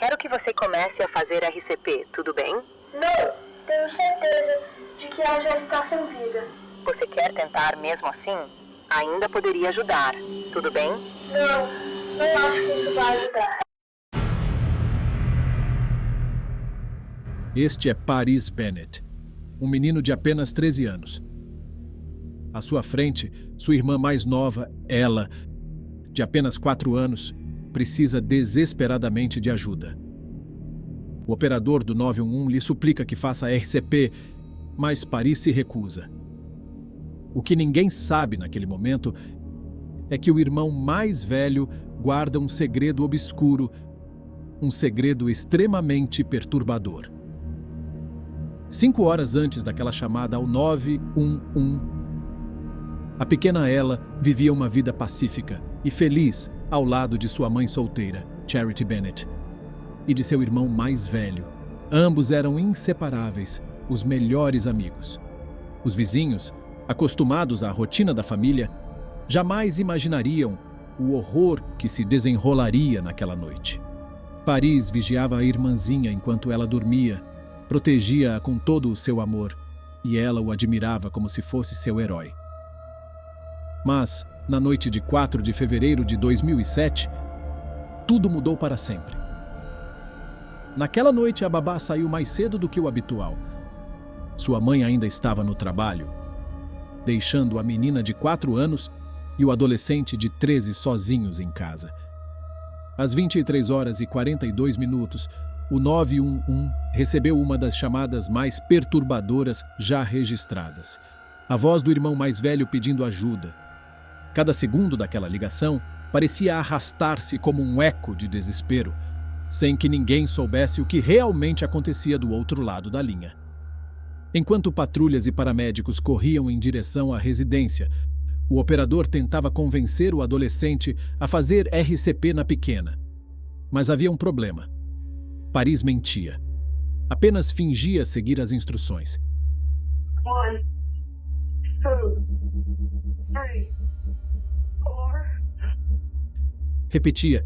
Quero que você comece a fazer RCP, tudo bem? Não, tenho certeza de que ela já está sem vida. Você quer tentar mesmo assim? Ainda poderia ajudar, tudo bem? Não acho que isso vai ajudar. Este é Paris Bennett, um menino de apenas 13 anos. À sua frente, sua irmã mais nova, ela, de apenas 4 anos, precisa desesperadamente de ajuda. O operador do 911 lhe suplica que faça a RCP, mas Paris se recusa. O que ninguém sabe naquele momento é que o irmão mais velho guarda um segredo obscuro, um segredo extremamente perturbador. 5 horas antes daquela chamada ao 911, a pequena Ella vivia uma vida pacífica e feliz ao lado de sua mãe solteira, Charity Bennett, e de seu irmão mais velho. Ambos eram inseparáveis, os melhores amigos. Os vizinhos, acostumados à rotina da família, jamais imaginariam o horror que se desenrolaria naquela noite. Paris vigiava a irmãzinha enquanto ela dormia, protegia-a com todo o seu amor, e ela o admirava como se fosse seu herói. Mas, na noite de 4 de fevereiro de 2007, tudo mudou para sempre. Naquela noite, a babá saiu mais cedo do que o habitual. Sua mãe ainda estava no trabalho, deixando a menina de 4 anos e o adolescente de 13 sozinhos em casa. Às 23 horas e 42 minutos, o 911 recebeu uma das chamadas mais perturbadoras já registradas. A voz do irmão mais velho pedindo ajuda. Cada segundo daquela ligação parecia arrastar-se como um eco de desespero, sem que ninguém soubesse o que realmente acontecia do outro lado da linha. Enquanto patrulhas e paramédicos corriam em direção à residência, o operador tentava convencer o adolescente a fazer RCP na pequena. Mas havia um problema. Paris mentia. Apenas fingia seguir as instruções. 1, 2, 3, 4. Repetia.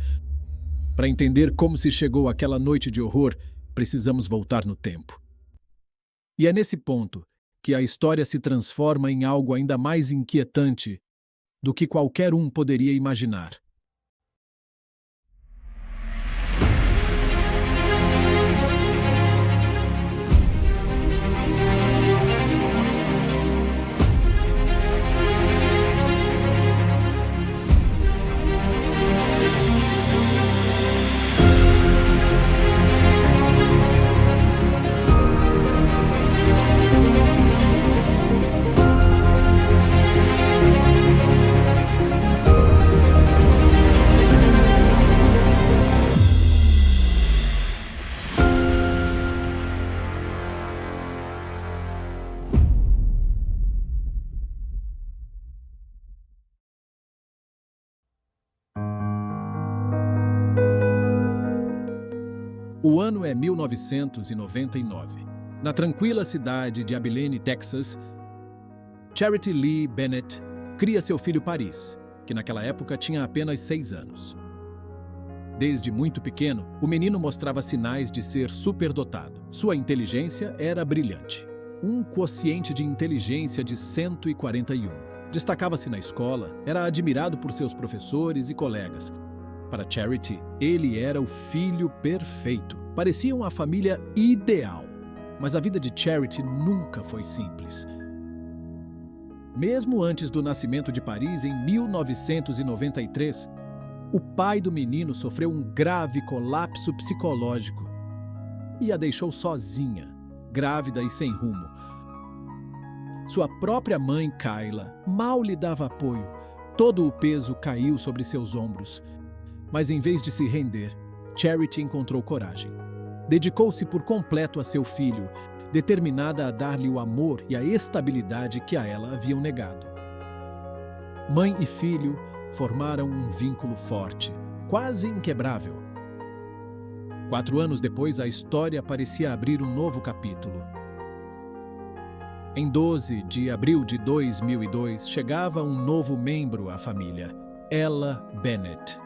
Para entender como se chegou àquela noite de horror, precisamos voltar no tempo. E é nesse ponto que a história se transforma em algo ainda mais inquietante do que qualquer um poderia imaginar. O ano é 1999. Na tranquila cidade de Abilene, Texas, Charity Lee Bennett cria seu filho Paris, que naquela época tinha apenas 6 anos. Desde muito pequeno, o menino mostrava sinais de ser superdotado. Sua inteligência era brilhante. Um quociente de inteligência de 141. Destacava-se na escola, era admirado por seus professores e colegas. Para Charity, ele era o filho perfeito. Pareciam a família ideal. Mas a vida de Charity nunca foi simples. Mesmo antes do nascimento de Paris, em 1993, o pai do menino sofreu um grave colapso psicológico e a deixou sozinha, grávida e sem rumo. Sua própria mãe, Kayla, mal lhe dava apoio. Todo o peso caiu sobre seus ombros. Mas em vez de se render, Charity encontrou coragem. Dedicou-se por completo a seu filho, determinada a dar-lhe o amor e a estabilidade que a ela haviam negado. Mãe e filho formaram um vínculo forte, quase inquebrável. 4 anos depois, a história parecia abrir um novo capítulo. Em 12 de abril de 2002, chegava um novo membro à família, Ella Bennett.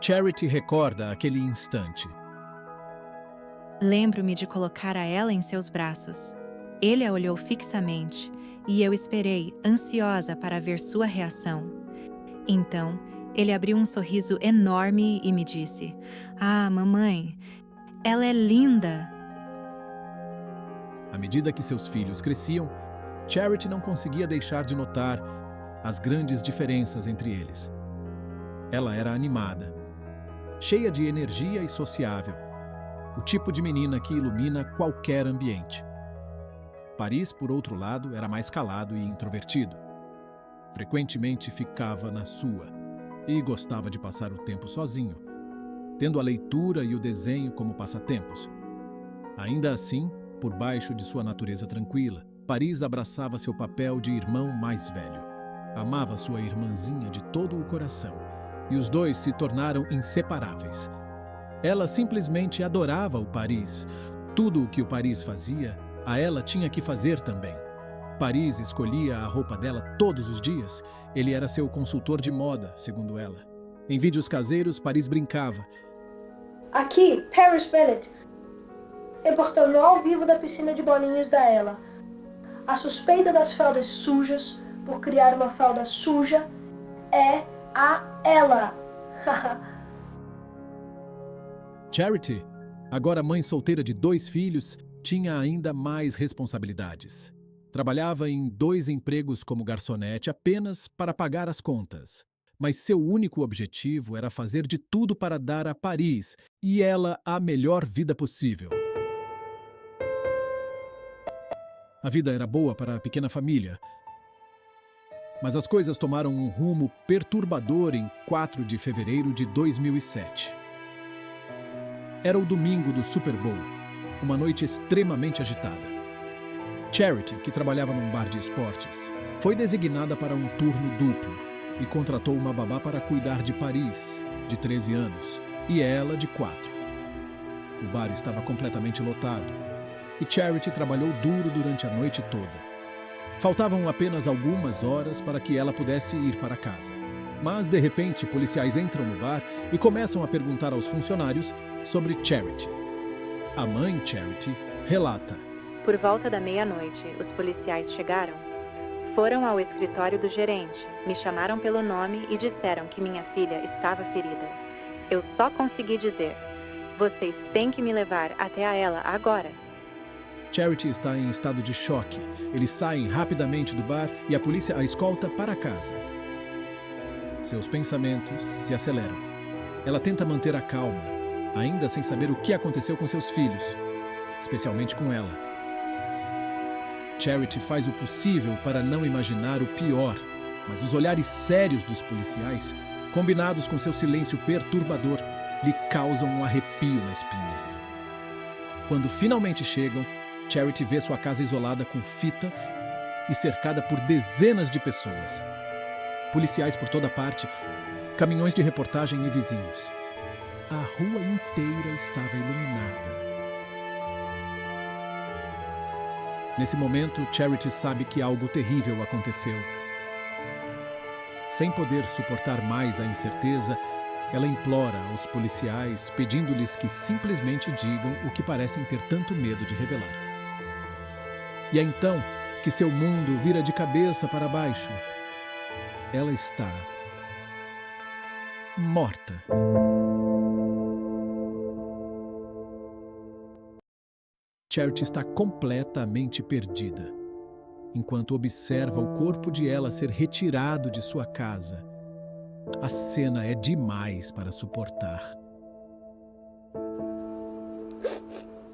Charity recorda aquele instante. Lembro-me de colocar a ela em seus braços. Ele a olhou fixamente e eu esperei, ansiosa para ver sua reação. Então, ele abriu um sorriso enorme e me disse: "Ah, mamãe, ela é linda!" À medida que seus filhos cresciam, Charity não conseguia deixar de notar as grandes diferenças entre eles. Ela era animada, cheia de energia e sociável, o tipo de menina que ilumina qualquer ambiente. Paris, por outro lado, era mais calado e introvertido. Frequentemente ficava na sua e gostava de passar o tempo sozinho, tendo a leitura e o desenho como passatempos. Ainda assim, por baixo de sua natureza tranquila, Paris abraçava seu papel de irmão mais velho. Amava sua irmãzinha de todo o coração, e os dois se tornaram inseparáveis. Ela simplesmente adorava o Paris. Tudo o que o Paris fazia, a ela tinha que fazer também. Paris escolhia a roupa dela todos os dias. Ele era seu consultor de moda, segundo ela. Em vídeos caseiros, Paris brincava. Aqui, Paris Bennett, reportando ao vivo da piscina de bolinhas da Ela. A suspeita das fraldas sujas por criar uma fralda suja é a Ela. Charity, agora mãe solteira de 2 filhos, tinha ainda mais responsabilidades. Trabalhava em 2 empregos como garçonete apenas para pagar as contas. Mas seu único objetivo era fazer de tudo para dar a Paris e ela a melhor vida possível. A vida era boa para a pequena família, mas as coisas tomaram um rumo perturbador em 4 de fevereiro de 2007. Era o domingo do Super Bowl, uma noite extremamente agitada. Charity, que trabalhava num bar de esportes, foi designada para um turno duplo e contratou uma babá para cuidar de Paris, de 13 anos, e ela, de 4. O bar estava completamente lotado e Charity trabalhou duro durante a noite toda. Faltavam apenas algumas horas para que ela pudesse ir para casa. Mas, de repente, policiais entram no bar e começam a perguntar aos funcionários sobre Charity. A mãe Charity relata: Por volta da meia-noite, os policiais chegaram. Foram ao escritório do gerente, me chamaram pelo nome e disseram que minha filha estava ferida. Eu só consegui dizer: vocês têm que me levar até a ela agora. Charity está em estado de choque. Eles saem rapidamente do bar e a polícia a escolta para casa. Seus pensamentos se aceleram. Ela tenta manter a calma, ainda sem saber o que aconteceu com seus filhos, especialmente com ela. Charity faz o possível para não imaginar o pior, mas os olhares sérios dos policiais, combinados com seu silêncio perturbador, lhe causam um arrepio na espinha. Quando finalmente chegam, Charity vê sua casa isolada com fita e cercada por dezenas de pessoas. Policiais por toda parte, caminhões de reportagem e vizinhos. A rua inteira estava iluminada. Nesse momento, Charity sabe que algo terrível aconteceu. Sem poder suportar mais a incerteza, ela implora aos policiais, pedindo-lhes que simplesmente digam o que parecem ter tanto medo de revelar. E é então que seu mundo vira de cabeça para baixo. Ela está morta. Charity está completamente perdida, enquanto observa o corpo de ela ser retirado de sua casa. A cena é demais para suportar.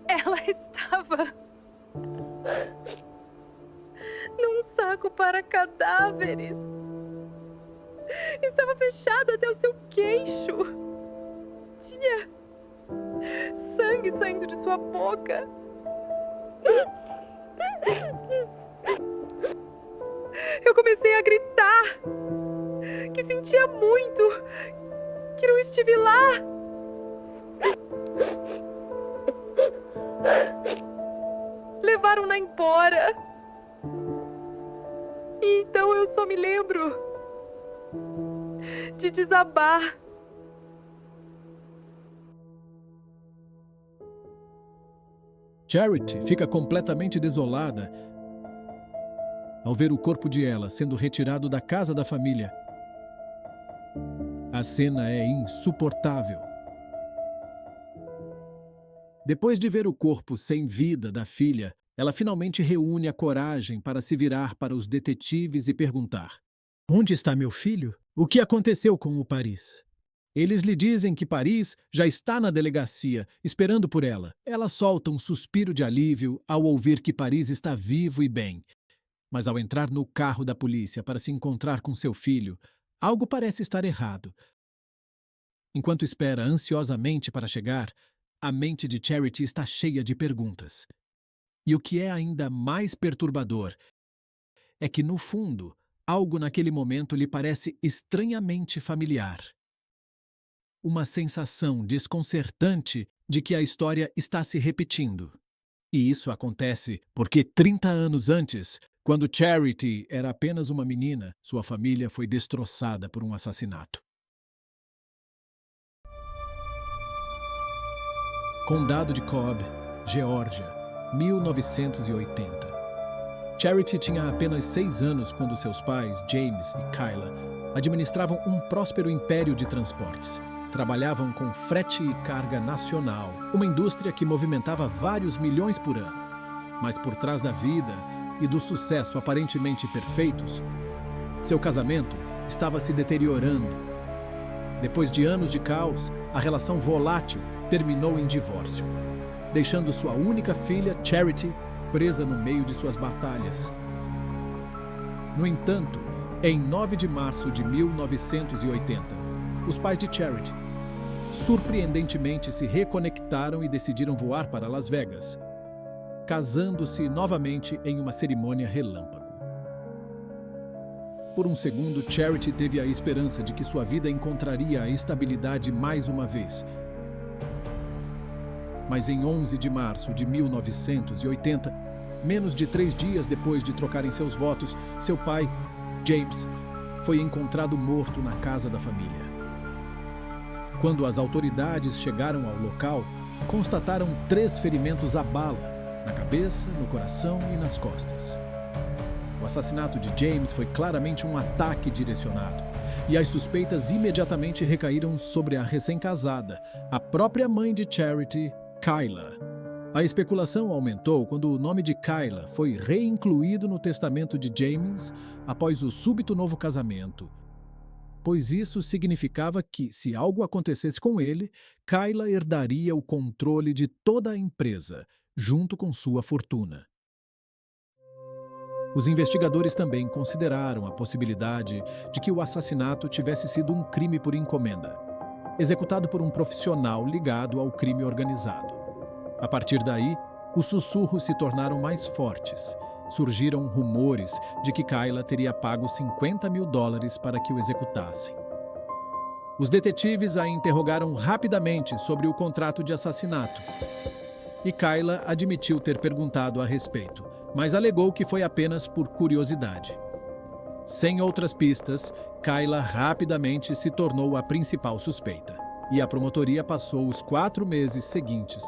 Ela estava num saco para cadáveres. Estava fechado até o seu queixo. Tinha sangue saindo de sua boca. Eu comecei a gritar que sentia muito, que não estive lá. Levaram-na embora. E então eu só me lembro de desabar. Charity fica completamente desolada ao ver o corpo de ela sendo retirado da casa da família. A cena é insuportável. Depois de ver o corpo sem vida da filha, ela finalmente reúne a coragem para se virar para os detetives e perguntar: "Onde está meu filho? O que aconteceu com o Paris?" Eles lhe dizem que Paris já está na delegacia, esperando por ela. Ela solta um suspiro de alívio ao ouvir que Paris está vivo e bem. Mas ao entrar no carro da polícia para se encontrar com seu filho, algo parece estar errado. Enquanto espera ansiosamente para chegar, a mente de Charity está cheia de perguntas. E o que é ainda mais perturbador é que, no fundo, algo naquele momento lhe parece estranhamente familiar. Uma sensação desconcertante de que a história está se repetindo. E isso acontece porque 30 anos antes, quando Charity era apenas uma menina, sua família foi destroçada por um assassinato. Condado de Cobb, Geórgia, 1980. Charity tinha apenas 6 anos quando seus pais, James e Kyla, administravam um próspero império de transportes. Trabalhavam com frete e carga nacional, uma indústria que movimentava vários milhões por ano. Mas por trás da vida e do sucesso aparentemente perfeitos, seu casamento estava se deteriorando. Depois de anos de caos, a relação volátil terminou em divórcio, deixando sua única filha, Charity, presa no meio de suas batalhas. No entanto, em 9 de março de 1980, os pais de Charity surpreendentemente se reconectaram e decidiram voar para Las Vegas, casando-se novamente em uma cerimônia relâmpago. Por um segundo, Charity teve a esperança de que sua vida encontraria a estabilidade mais uma vez. Mas em 11 de março de 1980, menos de 3 dias depois de trocarem seus votos, seu pai, James, foi encontrado morto na casa da família. Quando as autoridades chegaram ao local, constataram 3 ferimentos à bala, na cabeça, no coração e nas costas. O assassinato de James foi claramente um ataque direcionado, e as suspeitas imediatamente recaíram sobre a recém-casada, a própria mãe de Charity, Kyla. A especulação aumentou quando o nome de Kyla foi reincluído no testamento de James após o súbito novo casamento, pois isso significava que, se algo acontecesse com ele, Kyla herdaria o controle de toda a empresa, junto com sua fortuna. Os investigadores também consideraram a possibilidade de que o assassinato tivesse sido um crime por encomenda, executado por um profissional ligado ao crime organizado. A partir daí, os sussurros se tornaram mais fortes. Surgiram rumores de que Kyla teria pago $50 mil para que o executassem. Os detetives a interrogaram rapidamente sobre o contrato de assassinato. E Kyla admitiu ter perguntado a respeito, mas alegou que foi apenas por curiosidade. Sem outras pistas, Kyla rapidamente se tornou a principal suspeita. E a promotoria passou os 4 meses seguintes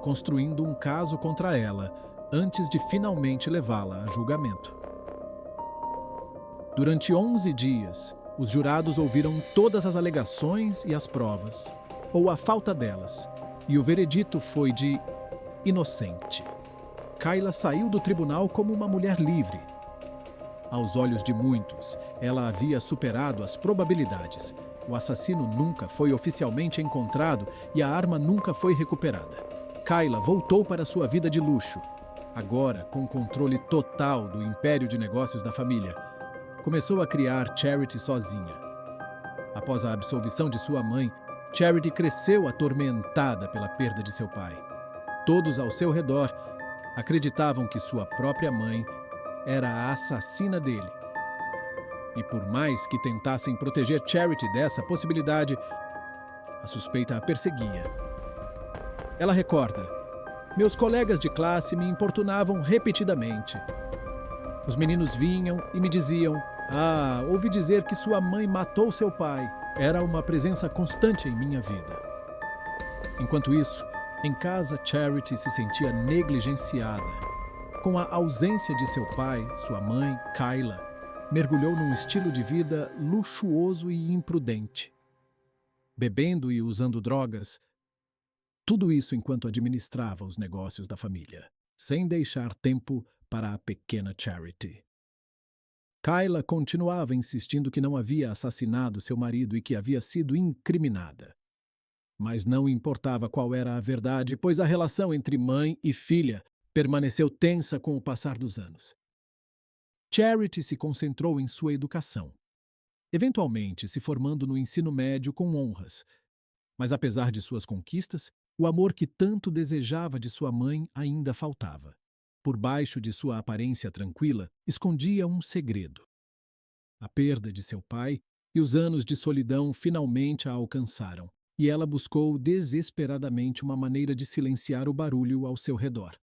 construindo um caso contra ela, antes de finalmente levá-la a julgamento. Durante 11 dias, os jurados ouviram todas as alegações e as provas, ou a falta delas, e o veredito foi de inocente. Kyla saiu do tribunal como uma mulher livre. Aos olhos de muitos, ela havia superado as probabilidades. O assassino nunca foi oficialmente encontrado e a arma nunca foi recuperada. Kyla voltou para sua vida de luxo, agora com controle total do império de negócios da família. Começou a criar Charity sozinha. Após a absolvição de sua mãe, Charity cresceu atormentada pela perda de seu pai. Todos ao seu redor acreditavam que sua própria mãe era a assassina dele. E por mais que tentassem proteger Charity dessa possibilidade, a suspeita a perseguia. Ela recorda: "Meus colegas de classe me importunavam repetidamente. Os meninos vinham e me diziam: 'Ah, ouvi dizer que sua mãe matou seu pai.' Era uma presença constante em minha vida." Enquanto isso, Em casa, Charity se sentia negligenciada. Com a ausência de seu pai, sua mãe, Kyla, mergulhou num estilo de vida luxuoso e imprudente. Bebendo e usando drogas, tudo isso enquanto administrava os negócios da família, sem deixar tempo para a pequena Charity. Kyla continuava insistindo que não havia assassinado seu marido e que havia sido incriminada. Mas não importava qual era a verdade, pois a relação entre mãe e filha permaneceu tensa com o passar dos anos. Charity se concentrou em sua educação, eventualmente se formando no ensino médio com honras. Mas apesar de suas conquistas, o amor que tanto desejava de sua mãe ainda faltava. Por baixo de sua aparência tranquila, escondia um segredo. A perda de seu pai e os anos de solidão finalmente a alcançaram, e ela buscou desesperadamente uma maneira de silenciar o barulho ao seu redor.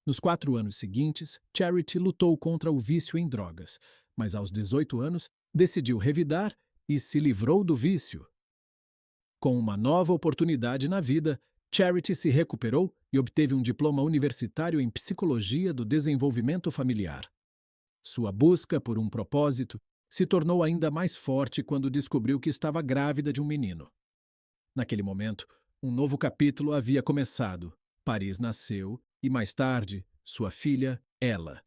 Nos 4 anos seguintes, Charity lutou contra o vício em drogas, mas aos 18 anos decidiu revidar e se livrou do vício. Com uma nova oportunidade na vida, Charity se recuperou e obteve um diploma universitário em Psicologia do Desenvolvimento Familiar. Sua busca por um propósito se tornou ainda mais forte quando descobriu que estava grávida de um menino. Naquele momento, um novo capítulo havia começado. Paris nasceu e, mais tarde, sua filha, Ella.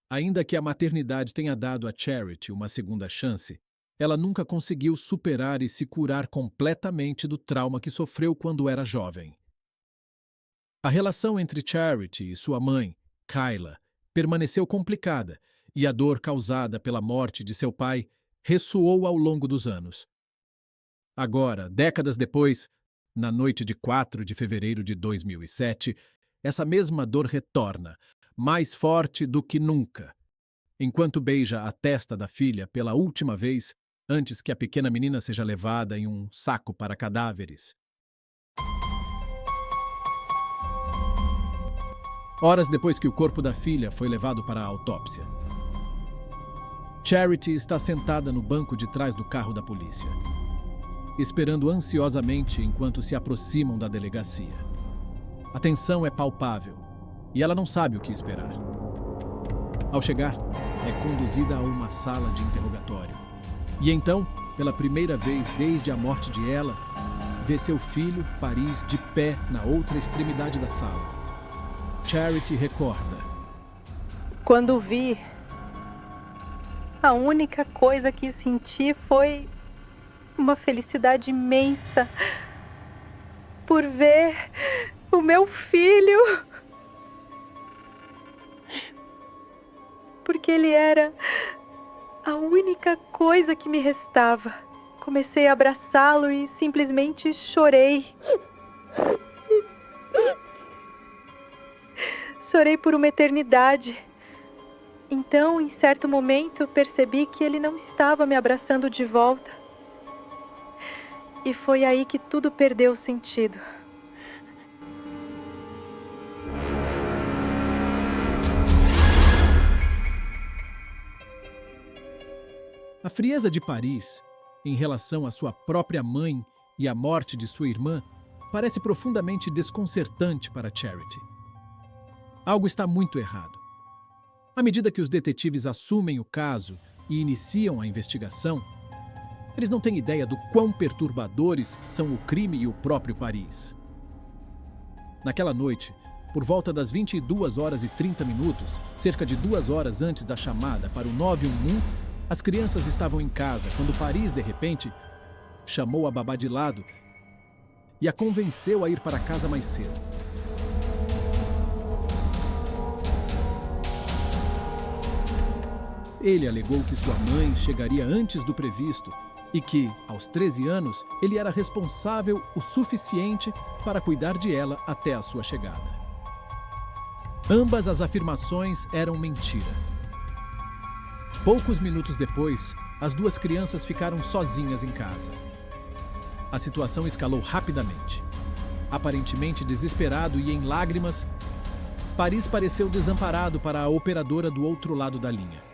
Ainda que a maternidade tenha dado a Charity uma segunda chance, ela nunca conseguiu superar e se curar completamente do trauma que sofreu quando era jovem. A relação entre Charity e sua mãe, Kyla, permaneceu complicada e a dor causada pela morte de seu pai ressoou ao longo dos anos. Agora, décadas depois, na noite de 4 de fevereiro de 2007, essa mesma dor retorna, mais forte do que nunca. Enquanto beija a testa da filha pela última vez, antes que a pequena menina seja levada em um saco para cadáveres. Horas depois que o corpo da filha foi levado para a autópsia, Charity está sentada no banco de trás do carro da polícia, esperando ansiosamente enquanto se aproximam da delegacia. A tensão é palpável e ela não sabe o que esperar. Ao chegar, é conduzida a uma sala de interrogatório. E então, pela primeira vez desde a morte de Ella, vê seu filho, Paris, de pé na outra extremidade da sala. Charity recorda. Quando vi, a única coisa que senti foi uma felicidade imensa por ver o meu filho. Porque ele era a única coisa que me restava. Comecei a abraçá-lo e simplesmente chorei. Chorei por uma eternidade. Então, em certo momento, percebi que ele não estava me abraçando de volta. E foi aí que tudo perdeu sentido. A frieza de Paris, em relação à sua própria mãe e à morte de sua irmã, parece profundamente desconcertante para Charity. Algo está muito errado. À medida que os detetives assumem o caso e iniciam a investigação, eles não têm ideia do quão perturbadores são o crime e o próprio Paris. Naquela noite, por volta das 22h30, cerca de 2 horas antes da chamada para o 911, as crianças estavam em casa quando Paris, de repente, chamou a babá de lado e a convenceu a ir para casa mais cedo. Ele alegou que sua mãe chegaria antes do previsto e que, aos 13 anos, ele era responsável o suficiente para cuidar de ela até a sua chegada. Ambas as afirmações eram mentira. Poucos minutos depois, as 2 crianças ficaram sozinhas em casa. A situação escalou rapidamente. Aparentemente desesperado e em lágrimas, Paris pareceu desamparado para a operadora do outro lado da linha.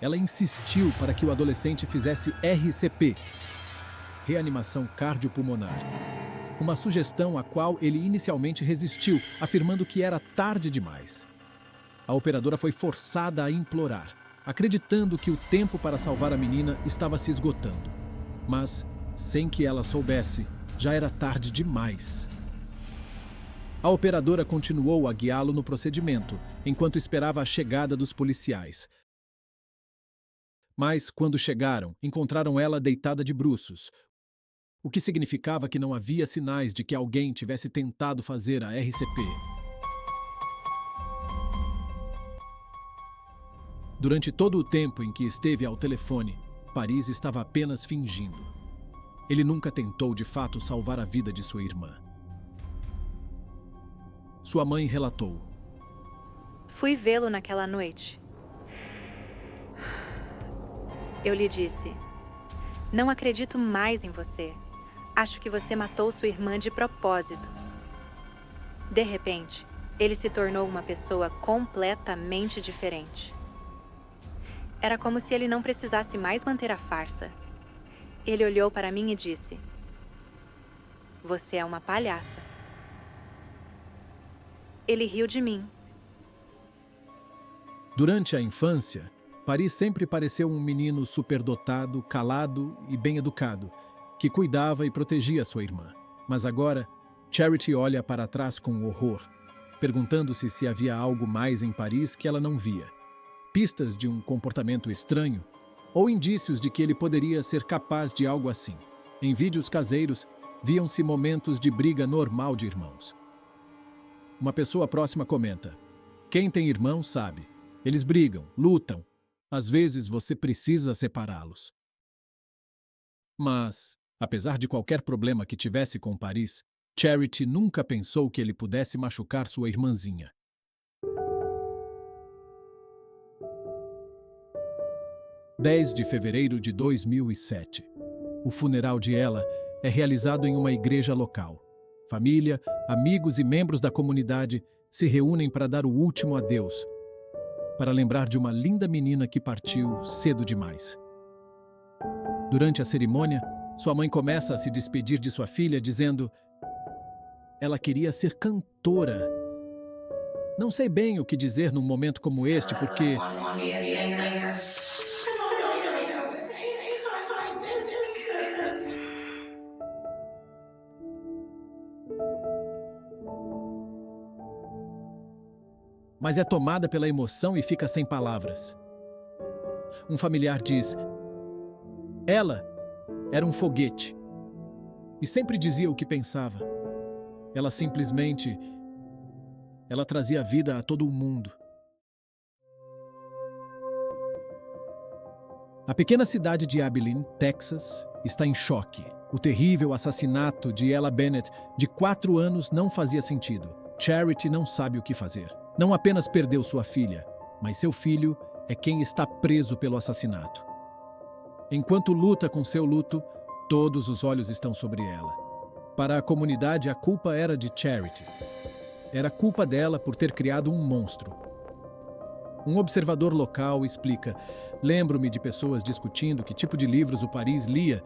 Ela insistiu para que o adolescente fizesse RCP, reanimação cardiopulmonar. uma sugestão à qual ele inicialmente resistiu, afirmando que era tarde demais. A operadora foi forçada a implorar, acreditando que o tempo para salvar a menina estava se esgotando. Mas, sem que ela soubesse, já era tarde demais. A operadora continuou a guiá-lo no procedimento, enquanto esperava a chegada dos policiais. Mas, quando chegaram, encontraram ela deitada de bruços, o que significava que não havia sinais de que alguém tivesse tentado fazer a RCP. Durante todo o tempo em que esteve ao telefone, Paris estava apenas fingindo. Ele nunca tentou de fato salvar a vida de sua irmã. Sua mãe relatou: Fui vê-lo naquela noite. Eu lhe disse: não acredito mais em você. Acho que você matou sua irmã de propósito. De repente, ele se tornou uma pessoa completamente diferente. Era como se ele não precisasse mais manter a farsa. Ele olhou para mim e disse: você é uma palhaça. Ele riu de mim. Durante a infância, Paris sempre pareceu um menino superdotado, calado e bem educado, que cuidava e protegia sua irmã. Mas agora, Charity olha para trás com horror, perguntando-se se havia algo mais em Paris que ela não via. Pistas de um comportamento estranho ou indícios de que ele poderia ser capaz de algo assim. Em vídeos caseiros, viam-se momentos de briga normal de irmãos. Uma pessoa próxima comenta: quem tem irmão sabe. Eles brigam, lutam. Às vezes você precisa separá-los. Mas, apesar de qualquer problema que tivesse com Paris, Charity nunca pensou que ele pudesse machucar sua irmãzinha. – 10 de fevereiro de 2007. O funeral de Ella é realizado em uma igreja local. Família, amigos e membros da comunidade se reúnem para dar o último adeus, para lembrar de uma linda menina que partiu cedo demais. Durante a cerimônia, sua mãe começa a se despedir de sua filha, dizendo: ela queria ser cantora. Não sei bem o que dizer num momento como este, porque mas é tomada pela emoção e fica sem palavras. Um familiar diz: ela era um foguete e sempre dizia o que pensava. Ela simplesmente... ela trazia vida a todo o mundo. A pequena cidade de Abilene, Texas, está em choque. O terrível assassinato de Ella Bennett, de 4 anos, não fazia sentido. Charity não sabe o que fazer. Não apenas perdeu sua filha, mas seu filho é quem está preso pelo assassinato. Enquanto luta com seu luto, todos os olhos estão sobre ela. Para a comunidade, a culpa era de Charity. Era culpa dela por ter criado um monstro. Um observador local explica: lembro-me de pessoas discutindo que tipo de livros o Paris lia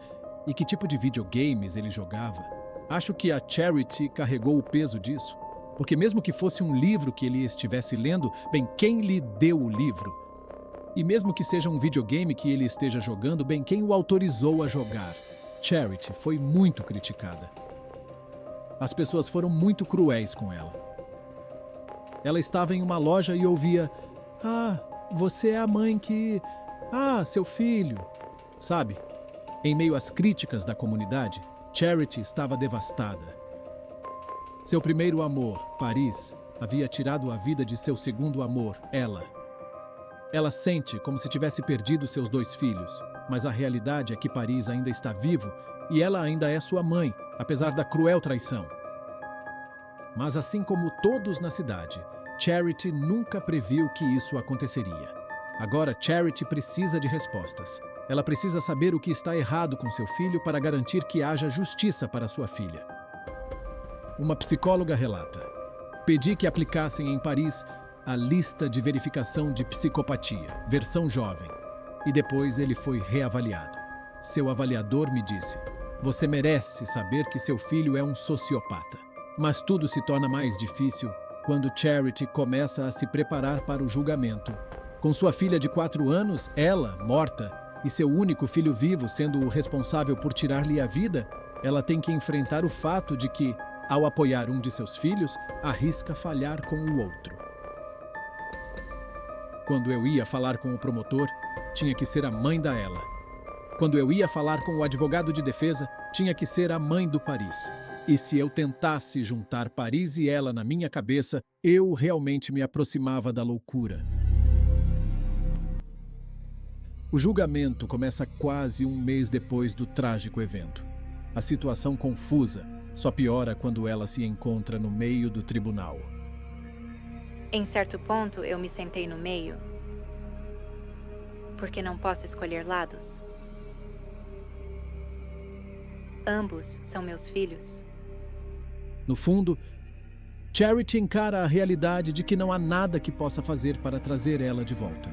e que tipo de videogames ele jogava. Acho que a Charity carregou o peso disso. Porque mesmo que fosse um livro que ele estivesse lendo, bem, quem lhe deu o livro? E mesmo que seja um videogame que ele esteja jogando, bem, quem o autorizou a jogar? Charity foi muito criticada. As pessoas foram muito cruéis com ela. Ela estava em uma loja e ouvia: ah, você é a mãe que... ah, seu filho. Sabe? Em meio às críticas da comunidade, Charity estava devastada. Seu primeiro amor, Paris, havia tirado a vida de seu segundo amor, Ella. Ela sente como se tivesse perdido seus 2 filhos, mas a realidade é que Paris ainda está vivo e ela ainda é sua mãe, apesar da cruel traição. Mas assim como todos na cidade, Charity nunca previu que isso aconteceria. Agora Charity precisa de respostas. Ela precisa saber o que está errado com seu filho para garantir que haja justiça para sua filha. Uma psicóloga relata: pedi que aplicassem em Paris a lista de verificação de psicopatia, versão jovem, e depois ele foi reavaliado. Seu avaliador me disse: Você merece saber que seu filho é um sociopata. Mas tudo se torna mais difícil quando Charity começa a se preparar para o julgamento. Com sua filha de 4 anos, ela, morta, e seu único filho vivo sendo o responsável por tirar-lhe a vida, ela tem que enfrentar o fato de que, ao apoiar um de seus filhos, arrisca falhar com o outro. Quando eu ia falar com o promotor, tinha que ser a mãe da Ella. Quando eu ia falar com o advogado de defesa, tinha que ser a mãe do Paris. E se eu tentasse juntar Paris e Ella na minha cabeça, eu realmente me aproximava da loucura. O julgamento começa quase um mês depois do trágico evento. A situação confusa só piora quando ela se encontra no meio do tribunal. Em certo ponto, eu me sentei no meio, porque não posso escolher lados. Ambos são meus filhos. No fundo, Charity encara a realidade de que não há nada que possa fazer para trazer ela de volta.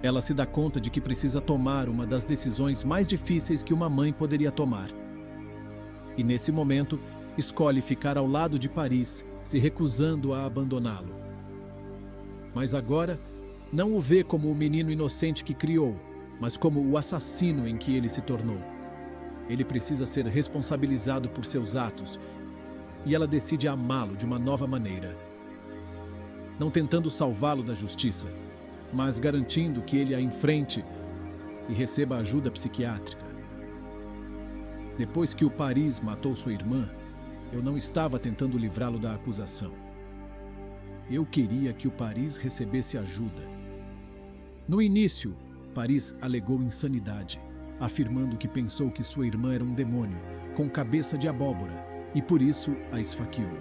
Ela se dá conta de que precisa tomar uma das decisões mais difíceis que uma mãe poderia tomar. E nesse momento, escolhe ficar ao lado de Paris, se recusando a abandoná-lo. Mas agora, não o vê como o menino inocente que criou, mas como o assassino em que ele se tornou. Ele precisa ser responsabilizado por seus atos, e ela decide amá-lo de uma nova maneira. Não tentando salvá-lo da justiça, mas garantindo que ele a enfrente e receba ajuda psiquiátrica. Depois que o Paris matou sua irmã, eu não estava tentando livrá-lo da acusação. Eu queria que o Paris recebesse ajuda. No início, Paris alegou insanidade, afirmando que pensou que sua irmã era um demônio, com cabeça de abóbora, e por isso a esfaqueou.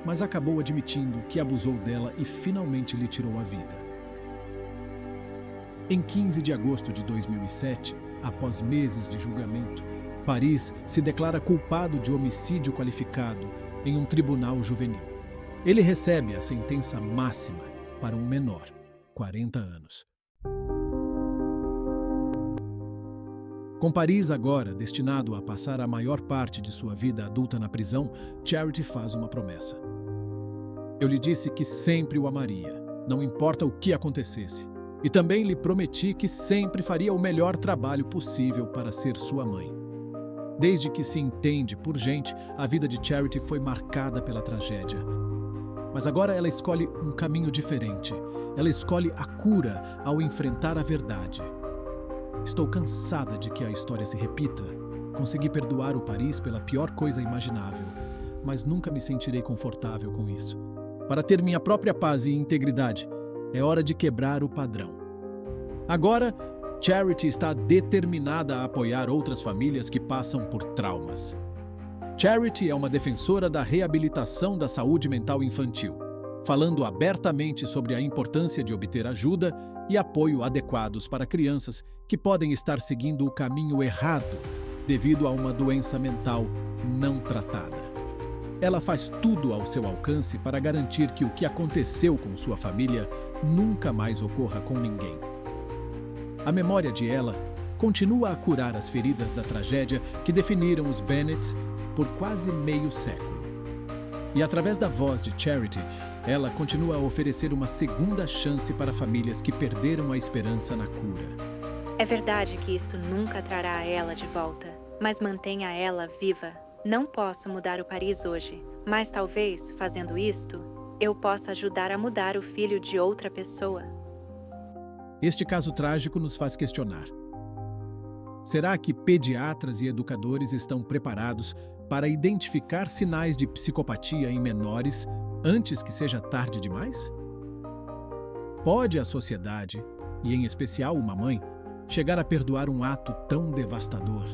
Mas acabou admitindo que abusou dela e finalmente lhe tirou a vida. Em 15 de agosto de 2007, após meses de julgamento, Paris se declara culpado de homicídio qualificado em um tribunal juvenil. Ele recebe a sentença máxima para um menor, 40 anos. Com Paris agora destinado a passar a maior parte de sua vida adulta na prisão, Charity faz uma promessa. Eu lhe disse que sempre o amaria, não importa o que acontecesse. E também lhe prometi que sempre faria o melhor trabalho possível para ser sua mãe. Desde que se entende por gente, a vida de Charity foi marcada pela tragédia. Mas agora ela escolhe um caminho diferente. Ela escolhe a cura ao enfrentar a verdade. Estou cansada de que a história se repita. Consegui perdoar o Paris pela pior coisa imaginável, mas nunca me sentirei confortável com isso. Para ter minha própria paz e integridade, é hora de quebrar o padrão. Agora, Charity está determinada a apoiar outras famílias que passam por traumas. Charity é uma defensora da reabilitação da saúde mental infantil, falando abertamente sobre a importância de obter ajuda e apoio adequados para crianças que podem estar seguindo o caminho errado devido a uma doença mental não tratada. Ela faz tudo ao seu alcance para garantir que o que aconteceu com sua família nunca mais ocorra com ninguém. A memória de Ella continua a curar as feridas da tragédia que definiram os Bennetts por quase meio século. E através da voz de Charity, ela continua a oferecer uma segunda chance para famílias que perderam a esperança na cura. É verdade que isto nunca trará a Ella de volta, mas mantenha ela viva. Não posso mudar o Paris hoje, mas talvez, fazendo isto, eu possa ajudar a mudar o filho de outra pessoa. Este caso trágico nos faz questionar. Será que pediatras e educadores estão preparados para identificar sinais de psicopatia em menores antes que seja tarde demais? Pode a sociedade, e em especial uma mãe, chegar a perdoar um ato tão devastador?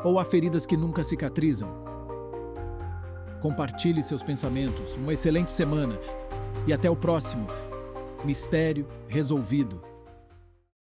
Ou há feridas que nunca cicatrizam? Compartilhe seus pensamentos. Uma excelente semana. E até o próximo Mistério Resolvido.